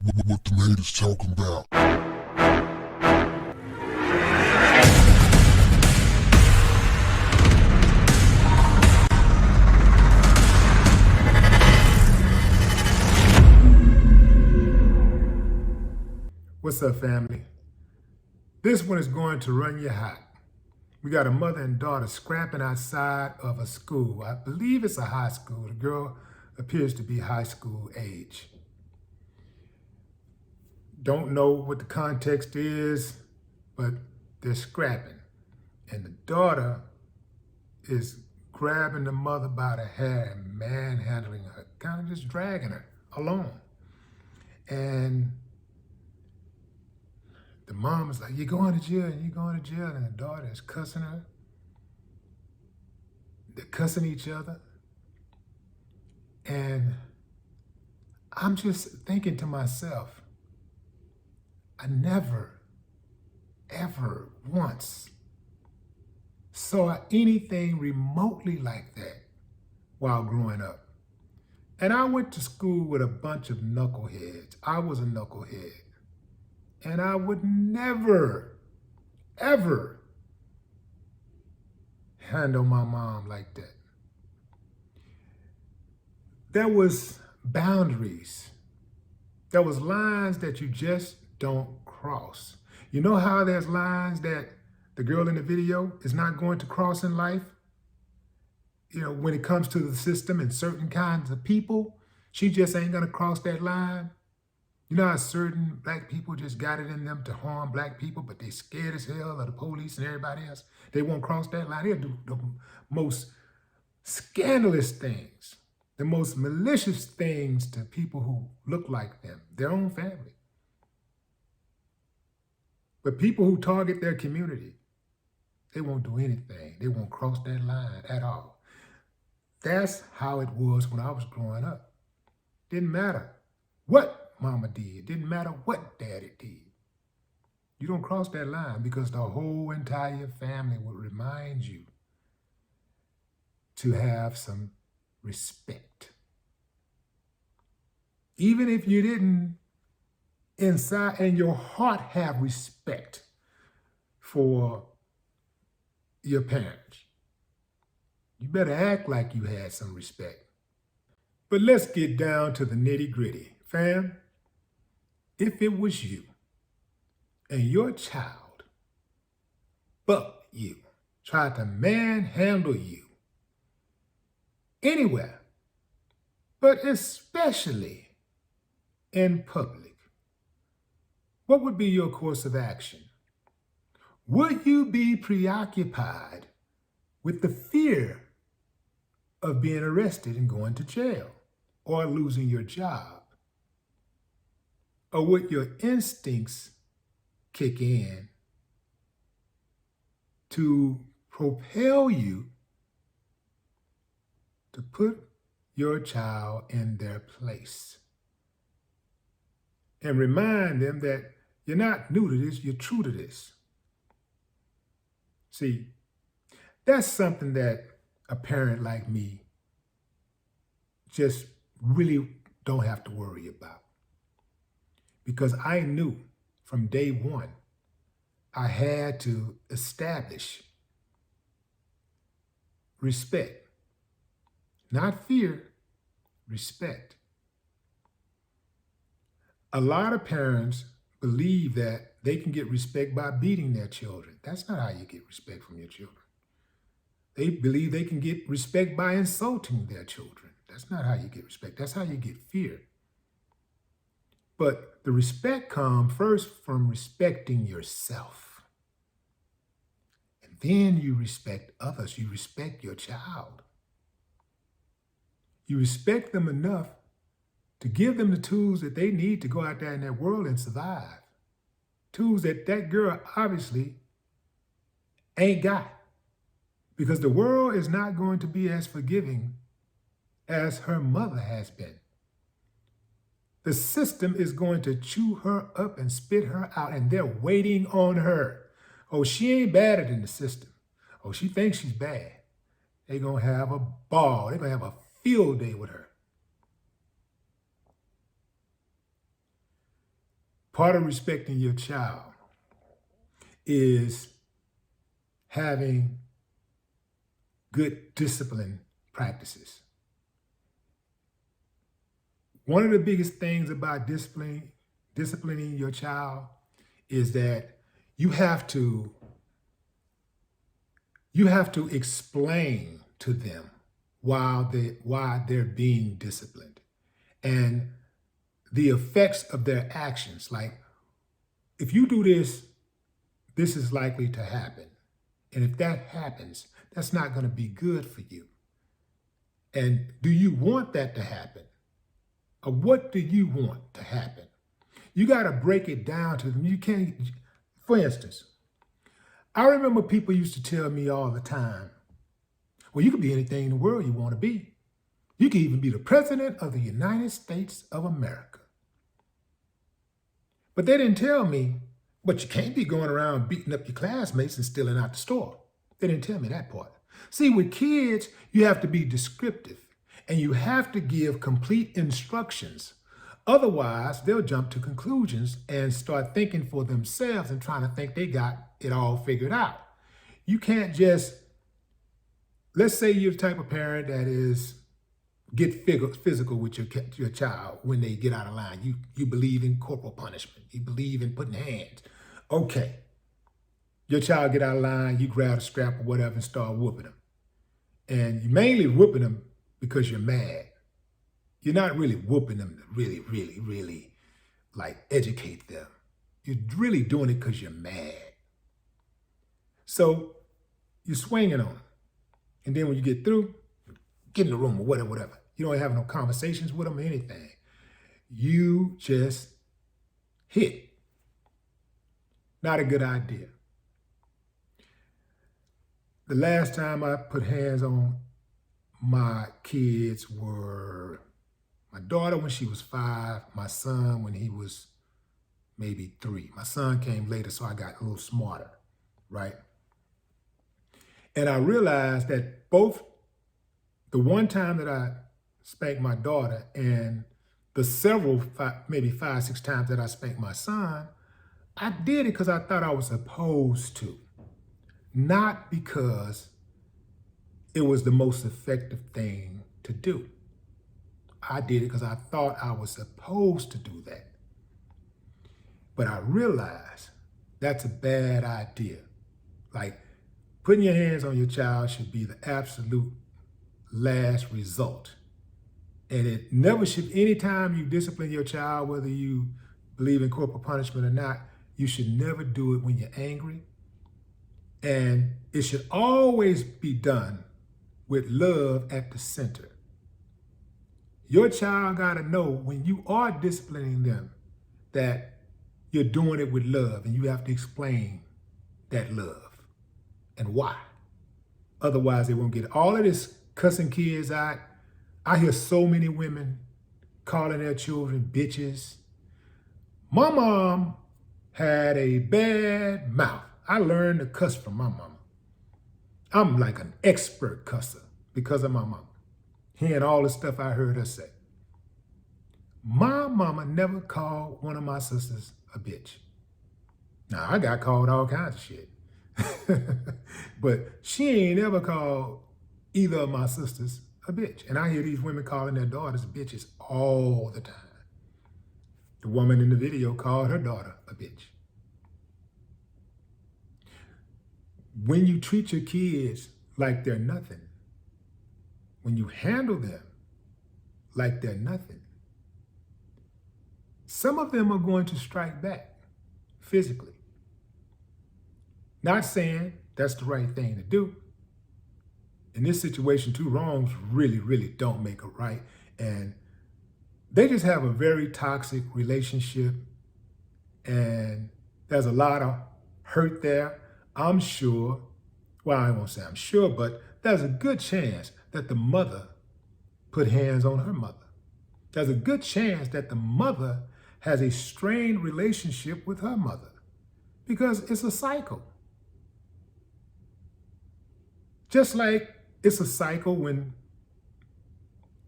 What the haters talking about? What's up, family? This one is going to run you hot. We got a mother and daughter scrapping outside of a school. I believe it's a high school. The girl appears to be high school age. Don't know what the context is, but they're scrapping. And the daughter is grabbing the mother by the hair and manhandling her, kind of just dragging her along. And the mom is like, "You're going to jail, and you're going to jail." And the daughter is cussing her. They're cussing each other. And I'm just thinking to myself, I never, ever once saw anything remotely like that while growing up. And I went to school with a bunch of knuckleheads. I was a knucklehead. And I would never, ever handle my mom like that. There was boundaries. There was lines that you just don't cross. You know how there's lines that the girl in the video is not going to cross in life? You know, when it comes to the system and certain kinds of people, she just ain't gonna cross that line. You know how certain black people just got it in them to harm black people, but they scared as hell of the police and everybody else. They won't cross that line. They'll do the most scandalous things, the most malicious things to people who look like them, their own family. But people who target their community, they won't do anything. They won't cross that line at all. That's how it was when I was growing up. Didn't matter what mama did. Didn't matter what daddy did. You don't cross that line because the whole entire family will remind you to have some respect. Even if you didn't inside in your heart have respect for your parents, you better act like you had some respect. But let's get down to the nitty gritty. Fam, if it was you and your child bucked you, tried to manhandle you anywhere, but especially in public, what would be your course of action? Would you be preoccupied with the fear of being arrested and going to jail or losing your job? Or would your instincts kick in to propel you to put your child in their place and remind them that you're not new to this, you're true to this? See, that's something that a parent like me just really don't have to worry about. Because I knew from day one, I had to establish respect. Not fear, respect. A lot of parents believe that they can get respect by beating their children. That's not how you get respect from your children. They believe they can get respect by insulting their children. That's not how you get respect. That's how you get fear. But the respect comes first from respecting yourself. And then you respect others. You respect your child. You respect them enough to give them the tools that they need to go out there in that world and survive. Tools that that girl obviously ain't got. Because the world is not going to be as forgiving as her mother has been. The system is going to chew her up and spit her out, and they're waiting on her. Oh, she ain't badder than the system. Oh, she thinks she's bad. They're going to have a ball. They're going to have a field day with her. Part of respecting your child is having good discipline practices. One of the biggest things about disciplining your child is that you have to explain to them why they're being disciplined and the effects of their actions. Like, if you do this, this is likely to happen. And if that happens, that's not going to be good for you. And do you want that to happen? Or what do you want to happen? You got to break it down to them. You can't, for instance, I remember people used to tell me all the time, well, you can be anything in the world you want to be. You can even be the president of the United States of America. But they didn't tell me, but you can't be going around beating up your classmates and stealing out the store. They didn't tell me that part. See, with kids, you have to be descriptive and you have to give complete instructions. Otherwise, they'll jump to conclusions and start thinking for themselves and trying to think they got it all figured out. You can't just, let's say you're the type of parent that is get physical with your child when they get out of line. You believe in corporal punishment. You believe in putting hands. Okay. Your child get out of line, you grab a strap or whatever and start whooping them. And you're mainly whooping them because you're mad. You're not really whooping them to really like educate them. You're really doing it because you're mad. So you're swinging on them. And then when you get through, get in the room or whatever. You don't have no conversations with them or anything. You just hit. Not a good idea. The last time I put hands on my kids were my daughter when she was 5, my son when he was maybe 3. My son came later, so I got a little smarter, right? And I realized that both the one time that I spanked my daughter and the maybe 5, 6 times that I spanked my son, I did it because I thought I was supposed to, not because it was the most effective thing to do. I did it because I thought I was supposed to do that. But I realized that's a bad idea. Like, putting your hands on your child should be the absolute last result. And it never should, anytime you discipline your child, whether you believe in corporal punishment or not, you should never do it when you're angry. And it should always be done with love at the center. Your child got to know when you are disciplining them that you're doing it with love, and you have to explain that love and why. Otherwise, they won't get it. All of this cussing kids out. I hear so many women calling their children bitches. My mom had a bad mouth. I learned to cuss from my mama. I'm like an expert cusser because of my mama. Hearing all the stuff I heard her say. My mama never called one of my sisters a bitch. Now, I got called all kinds of shit. But she ain't ever called either of my sisters a bitch. And I hear these women calling their daughters bitches all the time. The woman in the video called her daughter a bitch. When you treat your kids like they're nothing, when you handle them like they're nothing, some of them are going to strike back physically. Not saying that's the right thing to do. In this situation, 2 wrongs really don't make a right. And they just have a very toxic relationship. And there's a lot of hurt there. I'm sure, well, I won't say I'm sure, but there's a good chance that the mother put hands on her mother. There's a good chance that the mother has a strained relationship with her mother because it's a cycle. Just like it's a cycle when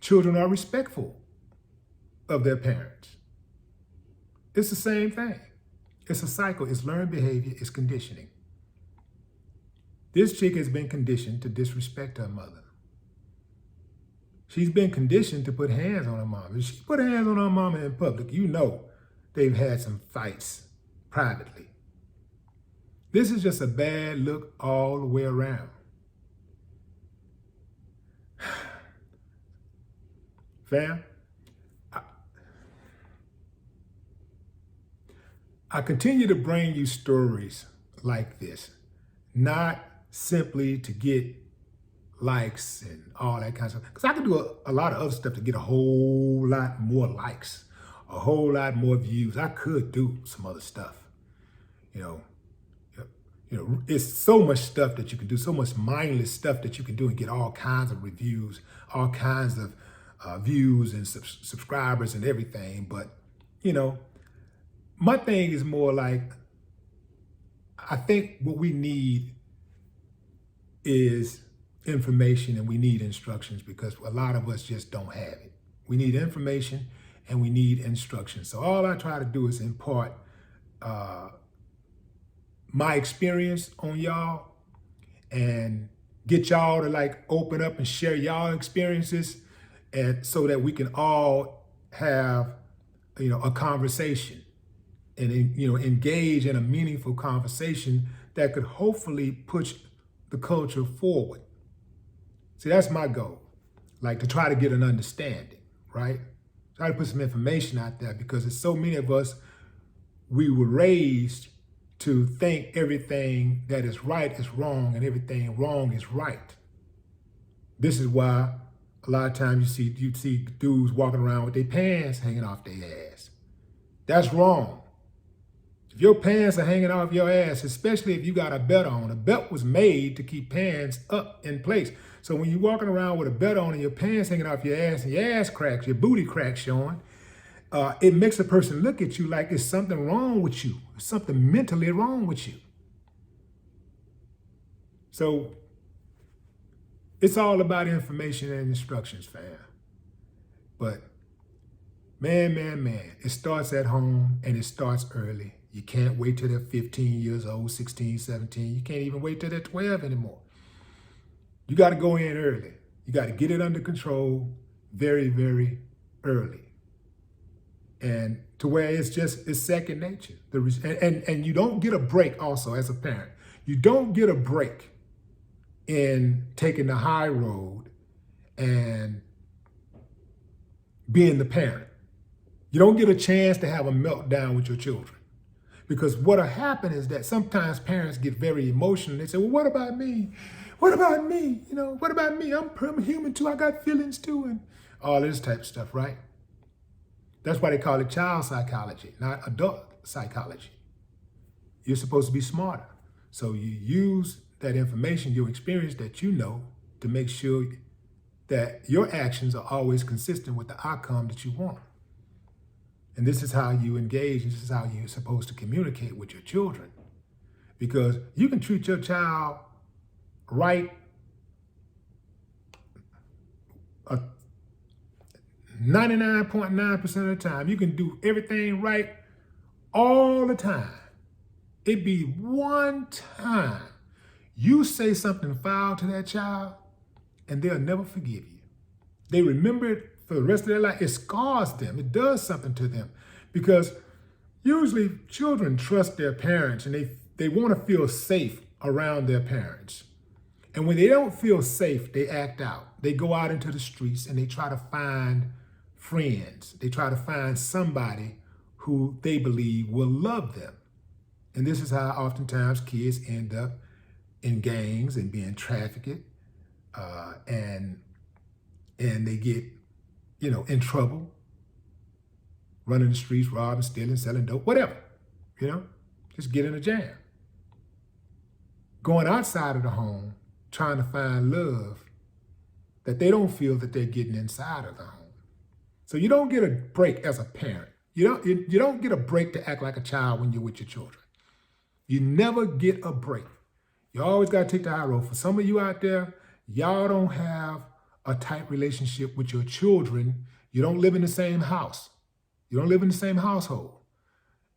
children are respectful of their parents. It's the same thing. It's a cycle. It's learned behavior. It's conditioning. This chick has been conditioned to disrespect her mother. She's been conditioned to put hands on her mom. If she put hands on her mama in public, you know they've had some fights privately. This is just a bad look all the way around. Fam, I continue to bring you stories like this, not simply to get likes and all that kind of stuff. Because I could do a lot of other stuff to get a whole lot more likes, a whole lot more views. I could do some other stuff. It's so much stuff that you can do, so much mindless stuff that you can do and get all kinds of reviews, all kinds of views and subscribers and everything. But, my thing is more like, I think what we need is information and we need instructions, because a lot of us just don't have it. We need information and we need instructions. So all I try to do is impart my experience on y'all and get y'all to like open up and share y'all experiences, and so that we can all have, a conversation and, engage in a meaningful conversation that could hopefully push the culture forward. See, that's my goal, like to try to get an understanding, right? Try to put some information out there, because there's so many of us, we were raised to think everything that is right is wrong and everything wrong is right. This is why a lot of times you see dudes walking around with their pants hanging off their ass. That's wrong. If your pants are hanging off your ass, especially if you got a belt on, a belt was made to keep pants up in place. So when you're walking around with a belt on and your pants hanging off your ass and your ass cracks, your booty cracks showing, it makes a person look at you like there's something wrong with you. There's something mentally wrong with you. So it's all about information and instructions, fam. But man, it starts at home and it starts early. You can't wait till they're 15 years old, 16, 17. You can't even wait till they're 12 anymore. You got to go in early. You got to get it under control very, very early. And to where it's second nature. And you don't get a break also as a parent. You don't get a break in taking the high road and being the parent. You don't get a chance to have a meltdown with your children. Because what'll happen is that sometimes parents get very emotional. They say, well, what about me? What about me? What about me? I'm human too. I got feelings too. And all this type of stuff, right? That's why they call it child psychology, not adult psychology. You're supposed to be smarter. So you use that information, your experience that you know, to make sure that your actions are always consistent with the outcome that you want. And this is how you engage. This is how you're supposed to communicate with your children. Because you can treat your child right 99.9% of the time. You can do everything right all the time. It be one time you say something foul to that child and they'll never forgive you. They remember it for the rest of their life. It scars them. It does something to them, because usually children trust their parents and they want to feel safe around their parents. And when they don't feel safe, they act out. They go out into the streets and they try to find friends. They try to find somebody who they believe will love them. And this is how oftentimes kids end up in gangs and being trafficked, and they get, in trouble, running the streets, robbing, stealing, selling dope, whatever, just get in a jam. Going outside of the home, trying to find love that they don't feel that they're getting inside of the home. So you don't get a break as a parent. You don't get a break to act like a child when you're with your children. You never get a break. You always got to take the high road. For some of you out there, y'all don't have a tight relationship with your children. You don't live in the same house. You don't live in the same household.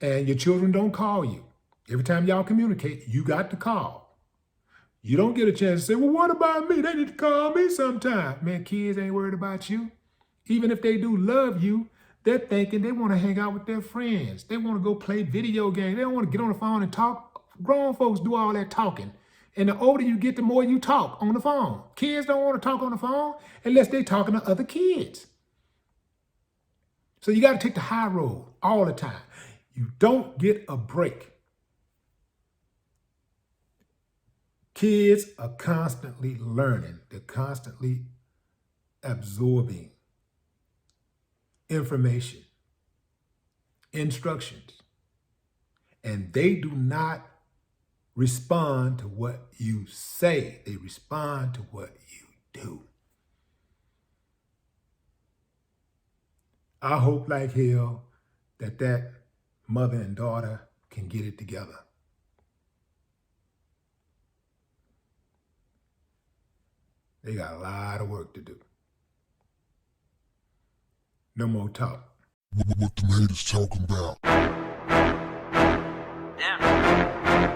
and your children don't call you. Every time y'all communicate, you got to call. You don't get a chance to say, well, what about me? They need to call me sometime. Man, kids ain't worried about you. Even if they do love you, they're thinking they want to hang out with their friends. They want to go play video games. They don't want to get on the phone and talk. Grown folks do all that talking. And the older you get, the more you talk on the phone. Kids don't want to talk on the phone unless they're talking to other kids. So you got to take the high road all the time. You don't get a break. Kids are constantly learning. They're constantly absorbing information, instructions, and they do not respond to what you say. They respond to what you do. I hope like hell that mother and daughter can get it together. They got a lot of work to do. No more talk. What them haters talking about? Damn.